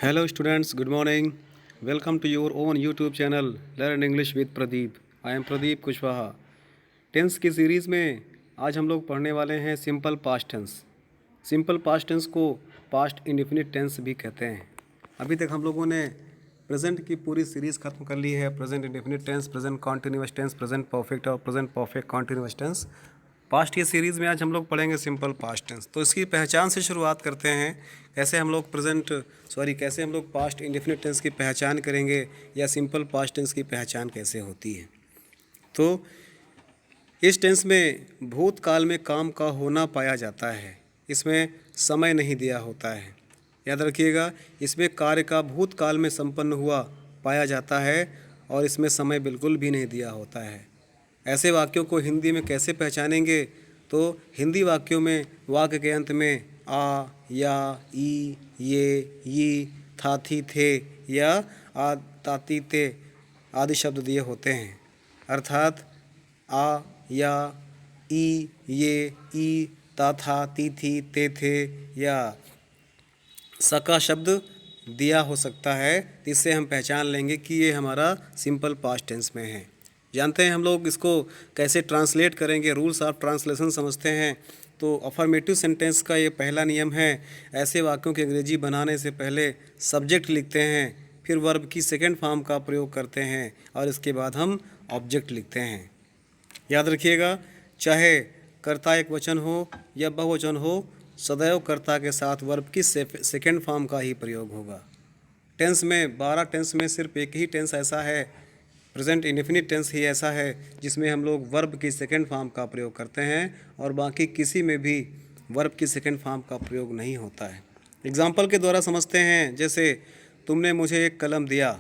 Hello students, good morning. Welcome to your own YouTube channel Learn English with Pradeep. I am Pradeep Kushwaha. Tense की series में आज हम लोग पढ़ने वाले हैं simple past tense. Simple past tense को पास्ट इंडेफिनिट टेंस भी कहते हैं. अभी तक हम लोगों ने प्रेजेंट की पूरी सीरीज़ खत्म कर ली है. Present indefinite tense, present continuous tense, present perfect और present perfect continuous tense. Past की सीरीज़ में आज हम लोग पढ़ेंगे सिंपल पास्ट टेंस. तो इसकी पहचान से शुरुआत करते हैं. कैसे हम लोग कैसे हम लोग पास्ट इंडेफिनिट टेंस की पहचान करेंगे या सिंपल पास्ट टेंस की पहचान कैसे होती है. तो इस टेंस में भूतकाल में काम का होना पाया जाता है. इसमें समय नहीं दिया होता है. याद रखिएगा, इसमें कार्य का भूतकाल में संपन्न हुआ पाया जाता है और इसमें समय बिल्कुल भी नहीं दिया होता है. ऐसे वाक्यों को हिंदी में कैसे पहचानेंगे? तो हिंदी वाक्यों में वाक्य के अंत में आ, या, ई, ये, था, थी, थे या आ, ताती, ते आदि शब्द दिए होते हैं. अर्थात आ, या, ई, ये, ई, ता, था, ती, थी, ते थे या सका शब्द दिया हो सकता है. इससे हम पहचान लेंगे कि ये हमारा सिंपल पास्ट टेंस में है. जानते हैं हम लोग इसको कैसे ट्रांसलेट करेंगे. रूल्स ऑफ ट्रांसलेशन समझते हैं. तो अफर्मेटिव सेंटेंस का ये पहला नियम है. ऐसे वाक्यों की अंग्रेजी बनाने से पहले सब्जेक्ट लिखते हैं, फिर वर्ब की सेकंड फॉर्म का प्रयोग करते हैं और इसके बाद हम ऑब्जेक्ट लिखते हैं. याद रखिएगा, चाहे कर्ता एक वचन हो या बहुवचन हो, सदैव कर्ता के साथ वर्ब की सेकंड फॉर्म का ही प्रयोग होगा. टेंस में 12 टेंस में सिर्फ एक ही टेंस ऐसा है, प्रेजेंट इंडेफिनिट टेंस ही ऐसा है जिसमें हम लोग वर्ब की सेकंड फॉर्म का प्रयोग करते हैं और बाकी किसी में भी वर्ब की सेकंड फॉर्म का प्रयोग नहीं होता है. एग्जाम्पल के द्वारा समझते हैं. जैसे तुमने मुझे एक कलम दिया,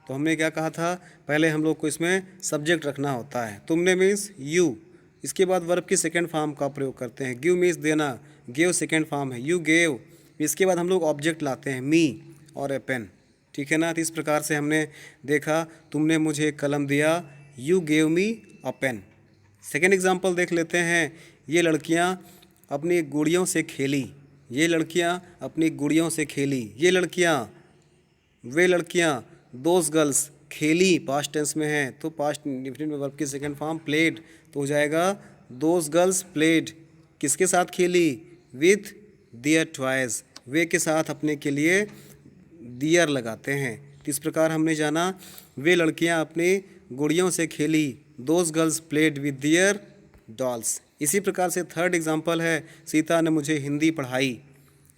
तो हमने क्या कहा था? पहले हम लोग को इसमें सब्जेक्ट रखना होता है. तुमने मीन्स यू, इसके बाद वर्ब की सेकंड फॉर्म का प्रयोग करते हैं. गिव मीन्स देना, गिव सेकंड फॉर्म है. यू गेव, इसके बाद हम लोग ऑब्जेक्ट लाते हैं, मी और ए पेन. ठीक है ना. तो इस प्रकार से हमने देखा, तुमने मुझे एक कलम दिया, you gave me a pen. Second example देख लेते हैं. ये लड़कियां अपनी गुड़ियों से खेली, ये लड़कियां अपनी गुड़ियों से खेली. ये लड़कियां, वे लड़कियां, दोज गर्ल्स खेली पास्ट टेंस में है, तो पास्ट इंडेफिनिट में वर्ब की सेकंड फॉर्म प्लेड, तो हो जाएगा दोज गर्ल्स प्लेड. किसके साथ खेली? विथ दियर टॉयज, वे के साथ अपने के लिए दियर लगाते हैं. इस प्रकार हमने जाना, वे लड़कियां अपनी गुड़ियों से खेली, those girls played with their dolls. इसी प्रकार से थर्ड एग्जांपल है, सीता ने मुझे हिंदी पढ़ाई.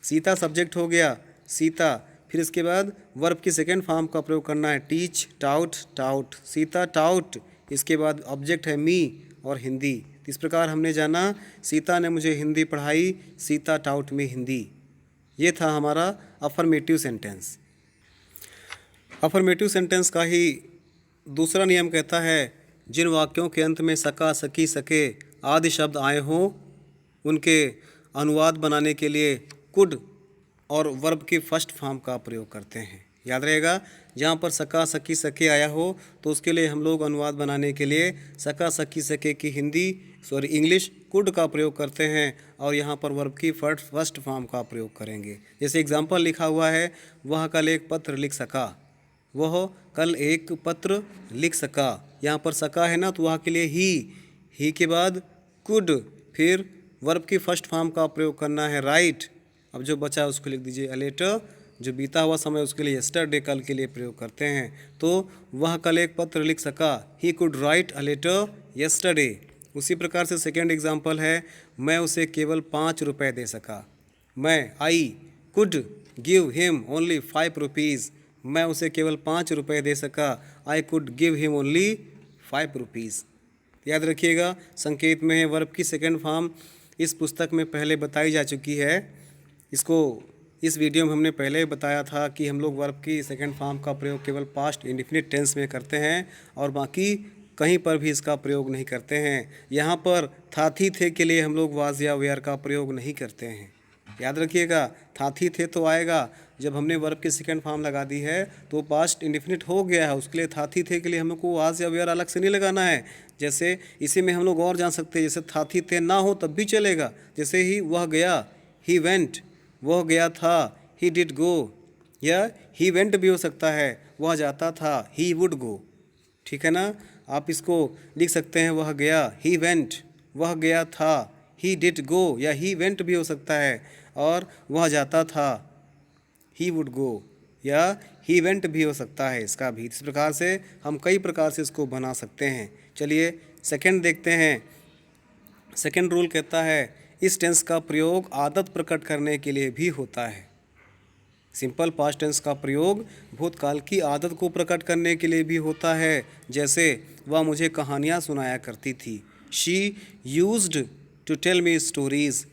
सीता सब्जेक्ट हो गया, सीता, फिर इसके बाद वर्ब की सेकेंड फॉर्म का प्रयोग करना है, teach, taut, taut. Sita taut, इसके बाद ऑब्जेक्ट है मी और हिंदी. इस प्रकार हमने जाना, सीता ने मुझे हिंदी पढ़ाई, सीता टाउट में हिंदी. ये था हमारा अफर्मेटिव सेंटेंस. अफर्मेटिव सेंटेंस का ही दूसरा नियम कहता है, जिन वाक्यों के अंत में सका, सकी, सके आदि शब्द आए हों, उनके अनुवाद बनाने के लिए कुड और वर्ब की फर्स्ट फॉर्म का प्रयोग करते हैं. याद रहेगा, जहाँ पर सका, सकी, सके आया हो तो उसके लिए हम लोग अनुवाद बनाने के लिए सका, सकी, सके की इंग्लिश कुड का प्रयोग करते हैं और यहाँ पर वर्ब की फर्स्ट फॉर्म का प्रयोग करेंगे. जैसे एग्जाम्पल लिखा हुआ है, वह कल एक पत्र लिख सका. वह कल एक पत्र लिख सका. यहाँ पर सका है ना, तो वह के लिए ही के बाद कुड, फिर वर्ब की फर्स्ट फॉर्म का प्रयोग करना है, राइट. अब जो बचा उसको लिख दीजिए, अ लेटर. जो बीता हुआ समय उसके लिए यस्टरडे, कल के लिए प्रयोग करते हैं. तो वह कल एक पत्र लिख सका, he could write a letter yesterday. उसी प्रकार से सेकेंड एग्जाम्पल है, मैं उसे केवल 5 रुपये दे सका. I could give him only 5 rupees. मैं उसे केवल 5 रुपये दे सका. I could give him only 5 rupees. याद रखिएगा, संकेत में वर्ब की सेकंड फॉर्म इस पुस्तक में पहले बताई जा चुकी है. इस वीडियो में हमने पहले बताया था कि हम लोग वर्ब की सेकंड फॉर्म का प्रयोग केवल पास्ट इंडेफिनिट टेंस में करते हैं और बाकी कहीं पर भी इसका प्रयोग नहीं करते हैं. यहाँ पर था, थी, थे के लिए हम लोग वाज या वेयर का प्रयोग नहीं करते हैं. याद रखिएगा, था, थी, थे तो आएगा जब हमने वर्ब की सेकंड फॉर्म लगा दी है तो पास्ट इंडेफिनिट हो गया है. उसके लिए था, थी, थे के लिए हम लोग को वाज या वेयर अलग से नहीं लगाना है. जैसे इसी में हम लोग और जान सकते हैं, जैसे था, थी, थे ना हो तब भी चलेगा. जैसे ही वह गया, ही वेंट, वह गया था, ही डिड गो. या ही वेंट भी हो सकता है, वह जाता था, ही वुड गो। ठीक है ना। आप इसको लिख सकते हैं वह गया, ही वेंट, वह गया था, ही डिड गो, या ही वेंट भी हो सकता है, और वह जाता था, ही वुड गो, या ही वेंट भी हो सकता है इसका भी। इस प्रकार से हम कई प्रकार से इसको बना सकते हैं। चलिए सेकंड देखते हैं। सेकंड रूल कहता है इस टेंस का प्रयोग आदत प्रकट करने के लिए भी होता है। सिंपल पास्ट टेंस का प्रयोग भूतकाल की आदत को प्रकट करने के लिए भी होता है। जैसे वह मुझे कहानियाँ सुनाया करती थी, she used to tell me stories.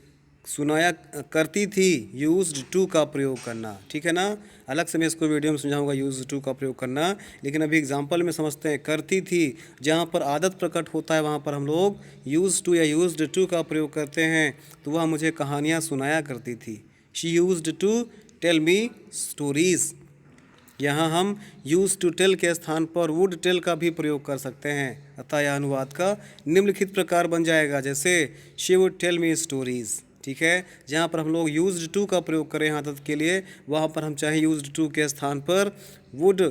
सुनाया करती थी, यूज्ड टू का प्रयोग करना। ठीक है ना। अलग से मैं इसको वीडियो में समझाऊंगा यूज्ड टू का प्रयोग करना, लेकिन अभी एग्जांपल में समझते हैं। करती थी, जहाँ पर आदत प्रकट होता है वहाँ पर हम लोग यूज्ड टू या यूज्ड टू का प्रयोग करते हैं। तो वह मुझे कहानियाँ सुनाया करती थी, she used to tell me stories. यहाँ हम यूज टू टेल के स्थान पर वुड टेल का भी प्रयोग कर सकते हैं। अतः यह अनुवाद का निम्नलिखित प्रकार बन जाएगा, जैसे she would tell me stories. ठीक है। जहाँ पर हम लोग यूज्ड टू का प्रयोग करें आदत के लिए, वहाँ पर हम चाहे यूज्ड टू के स्थान पर वुड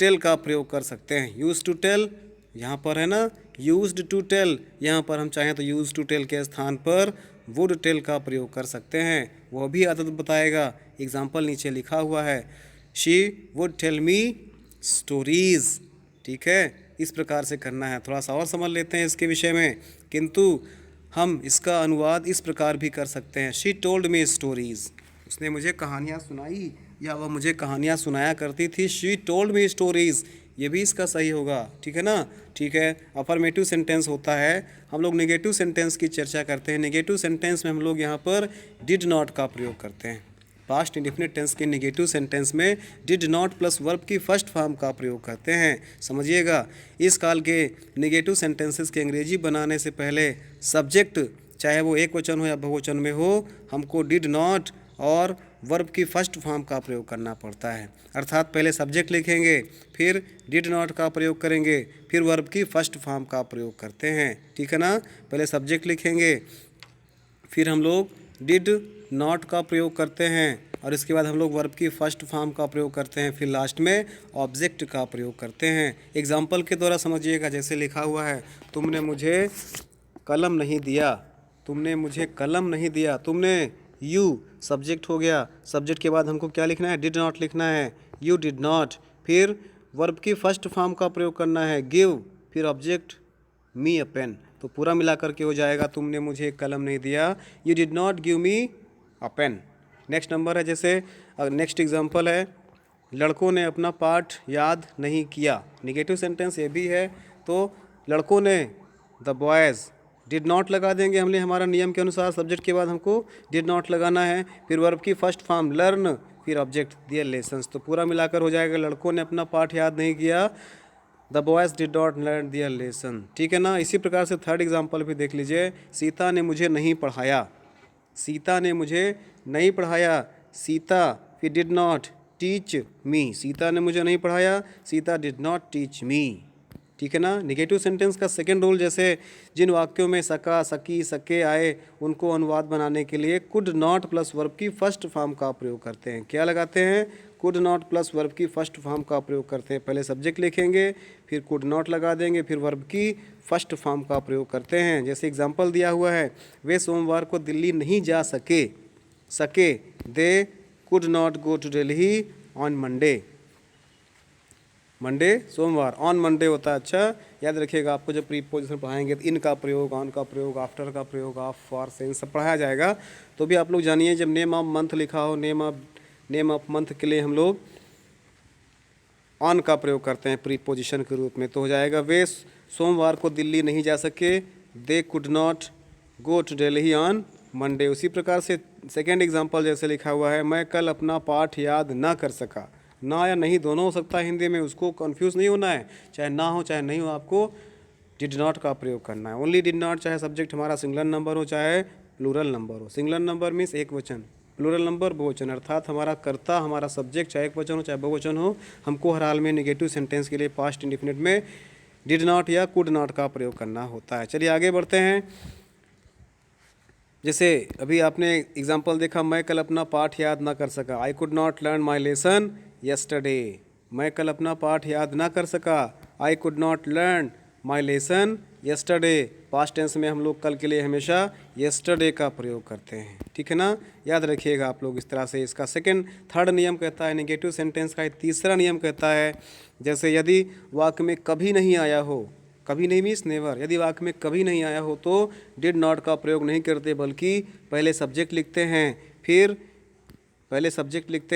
टेल का प्रयोग कर सकते हैं। यूज टू टेल यहाँ पर है ना, यूज्ड टू टेल, यहाँ पर हम चाहें तो यूज टू टेल के स्थान पर वुड टेल का प्रयोग कर सकते हैं। वह भी आदत बताएगा। एग्जाम्पल नीचे लिखा हुआ है, she would tell me stories. ठीक है। इस प्रकार से करना है। थोड़ा सा और समझ लेते हैं इसके विषय में, किंतु हम इसका अनुवाद इस प्रकार भी कर सकते हैं, शी टोल्ड मी स्टोरीज़। उसने मुझे कहानियाँ सुनाई, या वह मुझे कहानियाँ सुनाया करती थी, शी टोल्ड मी स्टोरीज़। ये भी इसका सही होगा। ठीक है ना। ठीक है। अफर्मेटिव सेंटेंस होता है। हम लोग नेगेटिव सेंटेंस की चर्चा करते हैं। नेगेटिव सेंटेंस में हम लोग यहाँ पर डिड नॉट का प्रयोग करते हैं। पास्ट इंडेफिनिट टेंस के नेगेटिव सेंटेंस में डिड नॉट प्लस वर्ब की फर्स्ट फॉर्म का प्रयोग करते हैं। समझिएगा, इस काल के नेगेटिव सेंटेंसेस के अंग्रेजी बनाने से पहले सब्जेक्ट, चाहे वो एक वचन हो या बहुवचन में हो, हमको डिड नॉट और वर्ब की फर्स्ट फॉर्म का प्रयोग करना पड़ता है। अर्थात पहले सब्जेक्ट लिखेंगे, फिर डिड नॉट का प्रयोग करेंगे, फिर वर्ब की फर्स्ट फॉर्म का प्रयोग करते हैं। ठीक है ना। पहले सब्जेक्ट लिखेंगे, फिर हम लोग डिड नॉट का प्रयोग करते हैं, और इसके बाद हम लोग वर्ब की फर्स्ट फॉर्म का प्रयोग करते हैं, फिर लास्ट में ऑब्जेक्ट का प्रयोग करते हैं। एग्जाम्पल के द्वारा समझिएगा। जैसे लिखा हुआ है, तुमने मुझे कलम नहीं दिया, तुमने मुझे कलम नहीं दिया। तुमने, यू सब्जेक्ट हो गया। सब्जेक्ट के बाद हमको क्या लिखना है, डिड नॉट लिखना है, यू डिड नॉट। फिर वर्ब की फर्स्ट फॉर्म का प्रयोग करना है, गिव, फिर ऑब्जेक्ट मी अ पेन। तो पूरा मिलाकर के हो जाएगा, तुमने मुझे कलम नहीं दिया, you did not give me a pen. Next number है, जैसे नेक्स्ट एग्जांपल है, लड़कों ने अपना पाठ याद नहीं किया। नेगेटिव सेंटेंस ये भी है। तो लड़कों ने, द बॉयज़, डिड नॉट लगा देंगे हमने हमारा नियम के अनुसार। सब्जेक्ट के बाद हमको डिड नॉट लगाना है, फिर वर्ब की फर्स्ट फॉर्म लर्न, फिर ऑब्जेक्ट दियर लेसन्स। तो पूरा मिलाकर हो जाएगा, लड़कों ने अपना पाठ याद नहीं किया, the boys did not learn their lesson. ठीक है ना। इसी प्रकार से थर्ड एग्जाम्पल भी देख लीजिए, सीता ने मुझे नहीं पढ़ाया, सीता ने मुझे नहीं पढ़ाया, सीता, फिर did not teach me, Sita ने मुझे नहीं पढ़ाया, Sita did not teach me. ठीक है ना। नेगेटिव सेंटेंस का सेकंड रूल, जैसे जिन वाक्यों में सका, सकी, सके आए, उनको अनुवाद बनाने के लिए कुड नॉट प्लस वर्ब की फर्स्ट फॉर्म का प्रयोग करते हैं। क्या लगाते हैं, कुड नॉट प्लस वर्ब की फर्स्ट फॉर्म का प्रयोग करते हैं। पहले सब्जेक्ट लिखेंगे, फिर कुड नॉट लगा देंगे, फिर वर्ब की फर्स्ट फॉर्म का प्रयोग करते हैं। जैसे एग्जाम्पल दिया हुआ है, वे सोमवार को दिल्ली नहीं जा सके, सके, they could not go to Delhi on Monday. Monday सोमवार, ऑन मंडे होता है। अच्छा याद रखिएगा, आपको जब प्रीपोजिशन पढ़ाएंगे तो इन का प्रयोग, ऑन का प्रयोग, आफ्टर का प्रयोग, ऑफ, फॉर, से इन सब पढ़ाया जाएगा। तो भी आप लोग जानिए, जब नेम ऑफ मंथ लिखा हो, नेम ऑफ मंथ के लिए हम लोग ऑन का प्रयोग करते हैं प्रीपोजिशन के रूप में। तो हो जाएगा, वे सोमवार को दिल्ली नहीं जा सके, they could not go to Delhi on Monday. उसी प्रकार से सेकेंड एग्जाम्पल जैसे लिखा हुआ है, मैं कल अपना पाठ याद ना कर सका। ना या नहीं दोनों हो सकता है हिंदी में, उसको कंफ्यूज नहीं होना है। चाहे ना हो चाहे नहीं हो, आपको डिड नॉट का प्रयोग करना है। ओनली डिड नॉट, चाहे सब्जेक्ट हमारा सिंगुलर नंबर हो चाहे प्लूरल नंबर हो। सिंगुलर नंबर मीन्स एक वचन, प्लूरल नंबर बहुवचन, अर्थात हमारा कर्ता, हमारा सब्जेक्ट चाहे एक वचन हो चाहे बहुवचन हो, हमको हर हाल में नेगेटिव सेंटेंस के लिए पास्ट इंडेफिनिट में डिड नॉट या कुड नॉट का प्रयोग करना होता है। चलिए आगे बढ़ते हैं। जैसे अभी आपने एग्जाम्पल देखा, मैं कल अपना पाठ याद ना कर सका, I could not learn my lesson yesterday. मैं कल अपना पाठ याद ना कर सका, I could not learn my lesson yesterday. Past tense में हम लोग कल के लिए हमेशा यस्टरडे का प्रयोग करते हैं, ठीक है ना, याद रखिएगा आप लोग इस तरह से। इसका थर्ड नियम कहता है, नेगेटिव सेंटेंस का तीसरा नियम कहता है, जैसे यदि वाक्य में कभी नहीं आया हो, कभी नहीं मीन्स नेवर, यदि वाक्य में कभी नहीं आया हो तो डिड नॉट का प्रयोग नहीं करते, बल्कि पहले सब्जेक्ट लिखते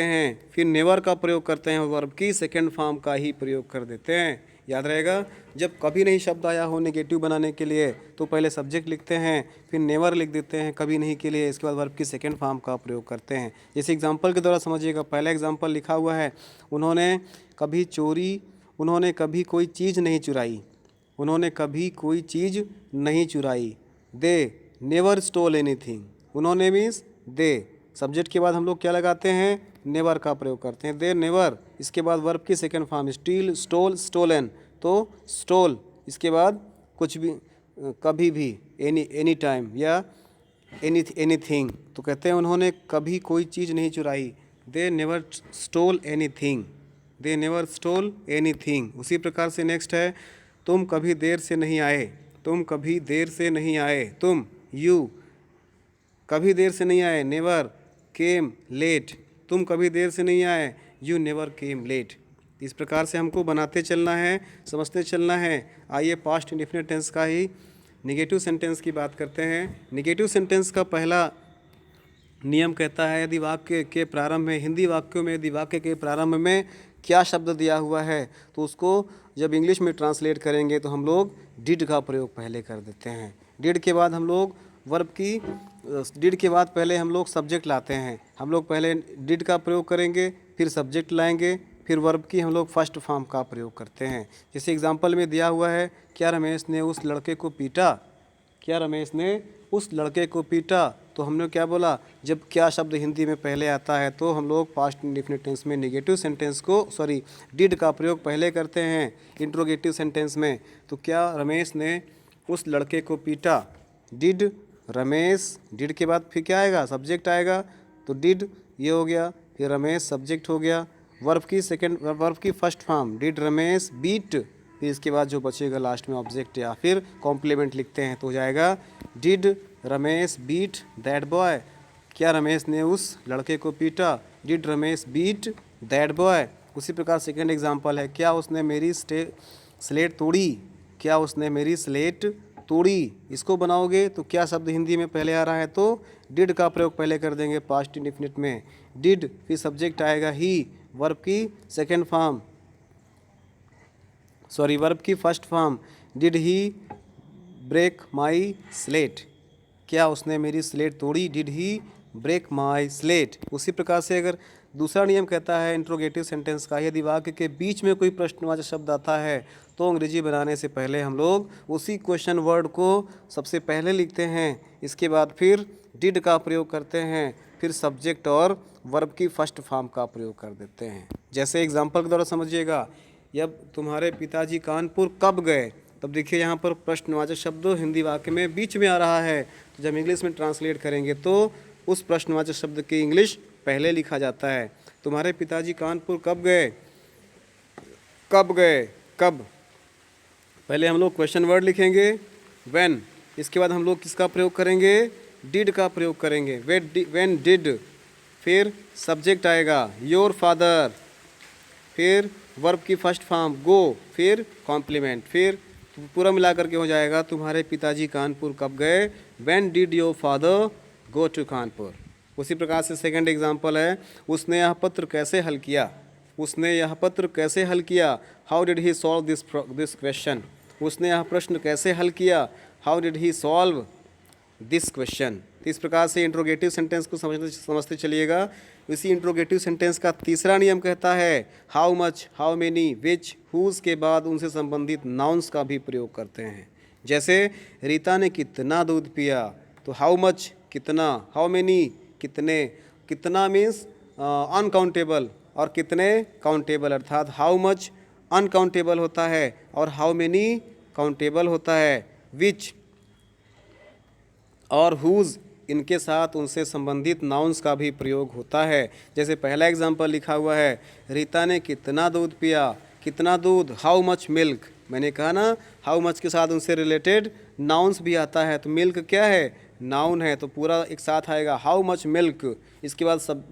हैं, फिर नेवर का प्रयोग करते हैं, वर्ब की सेकंड फॉर्म का ही प्रयोग कर देते हैं। याद रहेगा, जब कभी नहीं शब्द आया हो नेगेटिव बनाने के लिए तो पहले सब्जेक्ट लिखते हैं, फिर नेवर लिख देते हैं कभी नहीं के लिए, इसके बाद वर्ब की सेकंड फॉर्म का प्रयोग करते हैं। जैसे एग्जांपल के द्वारा समझिएगा, पहला एग्जांपल लिखा हुआ है, उन्होंने कभी कोई चीज़ नहीं चुराई, उन्होंने कभी कोई चीज़ नहीं चुराई। दे नेवर स्टोल एनीथिंग, उन्होंने मीन्स दे, सब्जेक्ट के बाद हम लोग क्या लगाते हैं, नेवर का प्रयोग करते हैं, दे नेवर। इसके बाद वर्ब की second form steal, stole, stolen, तो स्टोल, इसके बाद कुछ भी, कभी भी, एनी टाइम या एनीथिंग, तो कहते हैं उन्होंने कभी कोई चीज़ नहीं चुराई, they never stole anything, they never stole anything. उसी प्रकार से नेक्स्ट है, तुम कभी देर से नहीं आए, तुम कभी देर से नहीं आए, तुम यू कभी देर से नहीं आए, नेवर केम लेट, तुम कभी देर से नहीं आए, यू नेवर केम लेट। इस प्रकार से हमको बनाते चलना है, समझते चलना है। आइए पास्ट इंडेफिनिट टेंस का ही निगेटिव सेंटेंस की बात करते हैं। निगेटिव सेंटेंस का पहला नियम कहता है, यदि वाक्य के प्रारंभ में, हिंदी वाक्यों में यदि वाक्य के प्रारंभ में क्या शब्द दिया हुआ है तो उसको जब इंग्लिश में ट्रांसलेट करेंगे तो हम लोग डिड का प्रयोग पहले कर देते हैं। डिड के बाद हम लोग डिड के बाद पहले हम लोग सब्जेक्ट लाते हैं, हम लोग पहले डिड का प्रयोग करेंगे, फिर सब्जेक्ट लाएंगे, फिर वर्ब की हम लोग फर्स्ट फॉर्म का प्रयोग करते हैं। जैसे एग्जांपल में दिया हुआ है, क्या रमेश ने उस लड़के को पीटा, क्या रमेश ने उस लड़के को पीटा, तो हमने क्या बोला, जब क्या शब्द हिंदी में पहले आता है तो हम लोग पास्ट इंडेफिनिट टेंस में नेगेटिव सेंटेंस को डिड का प्रयोग पहले करते हैं इंट्रोगेटिव सेंटेंस में। तो क्या रमेश ने उस लड़के को पीटा, डिड रमेश, डिड के बाद फिर क्या आएगा, सब्जेक्ट आएगा, तो डिड ये हो गया, फिर रमेश सब्जेक्ट हो गया, वर्ब की first form did Ramesh beat, फिर इसके बाद जो बचेगा लास्ट में ऑब्जेक्ट या फिर कॉम्प्लीमेंट लिखते हैं तो हो जाएगा did Ramesh beat that boy, क्या रमेश ने उस लड़के को पीटा, did Ramesh beat that boy. उसी प्रकार सेकंड एग्जांपल है, क्या उसने मेरी स्लेट तोड़ी, क्या उसने मेरी स्लेट तोड़ी। इसको बनाओगे तो क्या शब्द हिंदी में पहले आ रहा है तो डिड का प्रयोग पहले कर देंगे पास्ट इंडेफिनिट में, डिड, फिर सब्जेक्ट आएगा ही, वर्ब की सेकंड फॉर्म, वर्ब की first form, did he break my slate, क्या उसने मेरी स्लेट तोड़ी, did he break my slate. उसी प्रकार से अगर दूसरा नियम कहता है इंट्रोगेटिव सेंटेंस का, यदि वाक्य के बीच में कोई प्रश्नवाचक शब्द आता है तो अंग्रेजी बनाने से पहले हम लोग उसी क्वेश्चन वर्ड को सबसे पहले लिखते हैं, इसके बाद फिर डिड का प्रयोग करते हैं, फिर सब्जेक्ट और वर्ब की फर्स्ट फॉर्म का प्रयोग कर देते हैं। जैसे एग्जाम्पल के द्वारा समझिएगा, जब तुम्हारे पिताजी कानपुर कब गए, तब देखिए यहाँ पर प्रश्नवाचक शब्द हिंदी वाक्य में बीच में आ रहा है, तो जब इंग्लिश में ट्रांसलेट करेंगे तो उस प्रश्नवाचक शब्द की इंग्लिश पहले लिखा जाता है। तुम्हारे पिताजी कानपुर कब गए, कब गए, कब, पहले हम लोग क्वेश्चन वर्ड लिखेंगे व्हेन, इसके बाद हम लोग किसका प्रयोग करेंगे, डिड का प्रयोग करेंगे, व्हेन डिड, फिर सब्जेक्ट आएगा योर फादर, फिर वर्ब की फर्स्ट फॉर्म गो, फिर कॉम्प्लीमेंट, फिर पूरा मिलाकर के हो जाएगा तुम्हारे पिताजी कानपुर कब गए, when did your father go to Kanpur. उसी प्रकार से सेकंड एग्जांपल है, उसने यह पत्र कैसे हल किया, उसने यह पत्र कैसे हल किया, how did he solve this question, उसने यह प्रश्न कैसे हल किया, how did he solve this question. तो इस प्रकार से इंट्रोगेटिव सेंटेंस को समझते चलिएगा। इसी इंट्रोगेटिव सेंटेंस का तीसरा नियम कहता है how much, how many, which, whose के बाद उनसे संबंधित नाउन्स का भी प्रयोग करते हैं। जैसे रीता ने कितना दूध पिया, तो हाउ मच कितना, हाउ मेनी कितने, कितना मीन्स अनकाउंटेबल और कितने काउंटेबल, अर्थात हाउ मच अनकाउंटेबल होता है और हाउ मेनी काउंटेबल होता है, विच और हुज इनके साथ उनसे संबंधित नाउन्स का भी प्रयोग होता है। जैसे पहला एग्जाम्पल लिखा हुआ है, रीता ने कितना दूध पिया, कितना दूध, हाउ मच मिल्क। मैंने कहा ना, हाउ मच के साथ उनसे रिलेटेड नाउन्स भी आता है। तो मिल्क क्या है, नाउन है, तो पूरा एक साथ आएगा हाउ मच मिल्क। इसके बाद सब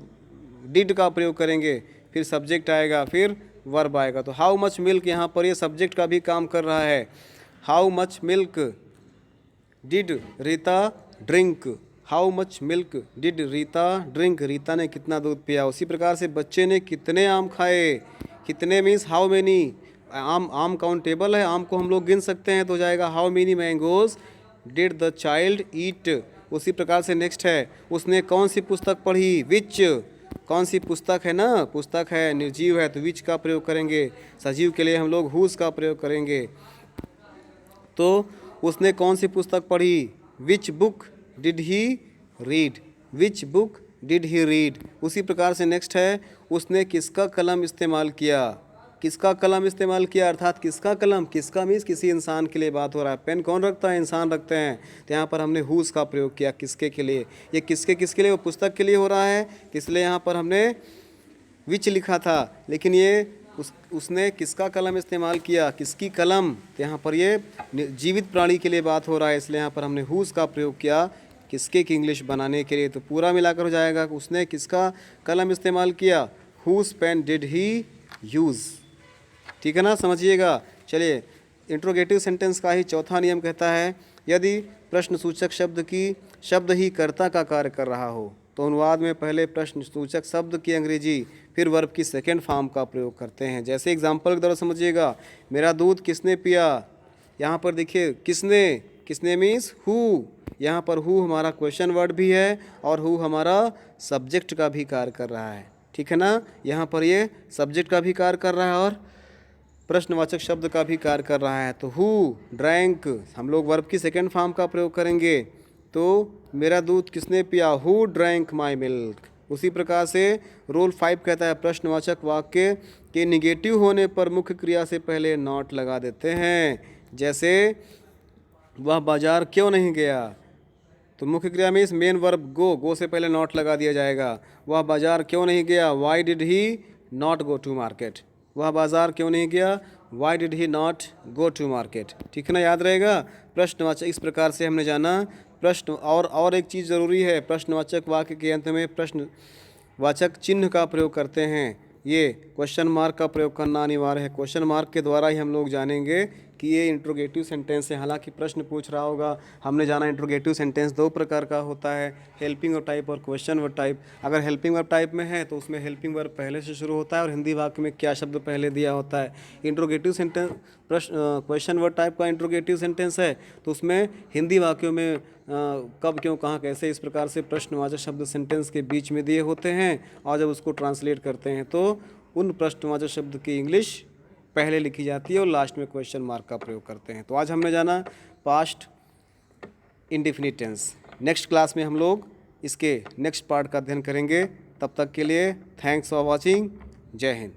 डिड का प्रयोग करेंगे, फिर सब्जेक्ट आएगा, फिर वर्ब आएगा। तो हाउ मच मिल्क यहाँ पर ये सब्जेक्ट का भी काम कर रहा है। How much milk did Rita drink, how much milk did Rita drink, Rita ने कितना दूध पिया। उसी प्रकार से बच्चे ने कितने आम खाए, कितने मीन्स हाउ मेनी। आम काउंटेबल है, आम को हम लोग गिन सकते हैं, तो हो जाएगा how many mangoes did the child eat. उसी प्रकार से नेक्स्ट है, उसने कौन सी पुस्तक पढ़ी, विच। कौन सी पुस्तक है ना, पुस्तक है, निर्जीव है तो विच का प्रयोग करेंगे। सजीव के लिए हम लोग हुज का प्रयोग करेंगे। तो उसने कौन सी पुस्तक पढ़ी, which book did he read, which book did he read. उसी प्रकार से नेक्स्ट है, उसने किसका कलम इस्तेमाल किया, किसका कलम इस्तेमाल किया, अर्थात किसका कलम, किसका मीन्स किसी इंसान के लिए बात हो रहा है। पेन कौन रखता है, इंसान रखते हैं, तो यहाँ पर हमने हुज का प्रयोग किया, किसके के लिए। ये किसके किसके लिए, वो पुस्तक के लिए हो रहा है, इसलिए यहाँ पर हमने विच लिखा था। लेकिन ये उसने किसका कलम इस्तेमाल किया, किसकी कलम, तो यहाँ पर ये जीवित प्राणी के लिए बात हो रहा है, इसलिए यहाँ पर हमने हुज का प्रयोग किया किसके की इंग्लिश बनाने के लिए। तो पूरा मिलाकर हो जाएगा, उसने किसका कलम इस्तेमाल किया, whose pen did he use. ठीक है ना, समझिएगा। चलिए, इंट्रोगेटिव सेंटेंस का ही चौथा नियम कहता है, यदि प्रश्नसूचक शब्द ही कर्ता का कार्य कर रहा हो तो अनुवाद में पहले प्रश्नसूचक शब्द की अंग्रेजी फिर वर्ब की सेकेंड फॉर्म का प्रयोग करते हैं। जैसे एग्जाम्पल के द्वारा समझिएगा, मेरा दूध किसने पिया। यहाँ पर देखिए किसने, किसने मीन्स हु। यहाँ पर हु हमारा क्वेश्चन वर्ड भी है और हु हमारा सब्जेक्ट का भी कार्य कर रहा है। ठीक है ना, यहाँ पर ये सब्जेक्ट का भी कार्य कर रहा है और प्रश्नवाचक शब्द का भी कार्य कर रहा है। तो हु ड्रैंक, हम लोग वर्ब की सेकेंड फॉर्म का प्रयोग करेंगे। तो मेरा दूध किसने पिया, हु ड्रैंक माई मिल्क। उसी प्रकार से रूल 5 कहता है, प्रश्नवाचक वाक्य के निगेटिव होने पर मुख्य क्रिया से पहले नॉट लगा देते हैं। जैसे वह बाजार क्यों नहीं गया, तो मुख्य क्रिया में इस मेन वर्ब गो से पहले नॉट लगा दिया जाएगा। वह बाजार क्यों नहीं गया, why did he not go to market. वह बाजार क्यों नहीं गया, why did he not go to market. ठीक है ना, याद रहेगा। प्रश्नवाचक, इस प्रकार से हमने जाना प्रश्न। और एक चीज़ ज़रूरी है, प्रश्नवाचक वाक्य के अंत में प्रश्नवाचक चिन्ह का प्रयोग करते हैं। ये क्वेश्चन मार्क का प्रयोग करना अनिवार्य है। क्वेश्चन मार्क के द्वारा ही हम लोग जानेंगे कि ये इंट्रोगेटिव सेंटेंस है। हालांकि प्रश्न पूछ रहा होगा, हमने जाना इंट्रोगेटिव सेंटेंस 2 प्रकार का होता है, हेल्पिंग वर्ब टाइप और क्वेश्चन वर्ब टाइप। अगर हेल्पिंग वर्ब टाइप में है तो उसमें हेल्पिंग वर्ब पहले से शुरू होता है और हिंदी वाक्य में क्या शब्द पहले दिया होता है। Interrogative sentence question verb type का इंट्रोगेटिव सेंटेंस है तो उसमें हिंदी वाक्यों में कब, क्यों, कहाँ, कैसे, इस प्रकार से प्रश्नवाचक शब्द सेंटेंस के बीच में दिए होते हैं। और जब उसको ट्रांसलेट करते हैं तो उन प्रश्नवाचक शब्द की इंग्लिश पहले लिखी जाती है और लास्ट में क्वेश्चन मार्क का प्रयोग करते हैं। तो आज हमने जाना past indefinite tense. Next class में हम लोग इसके नेक्स्ट पार्ट का अध्ययन करेंगे। तब तक के लिए थैंक्स फॉर वॉचिंग। जय हिंद।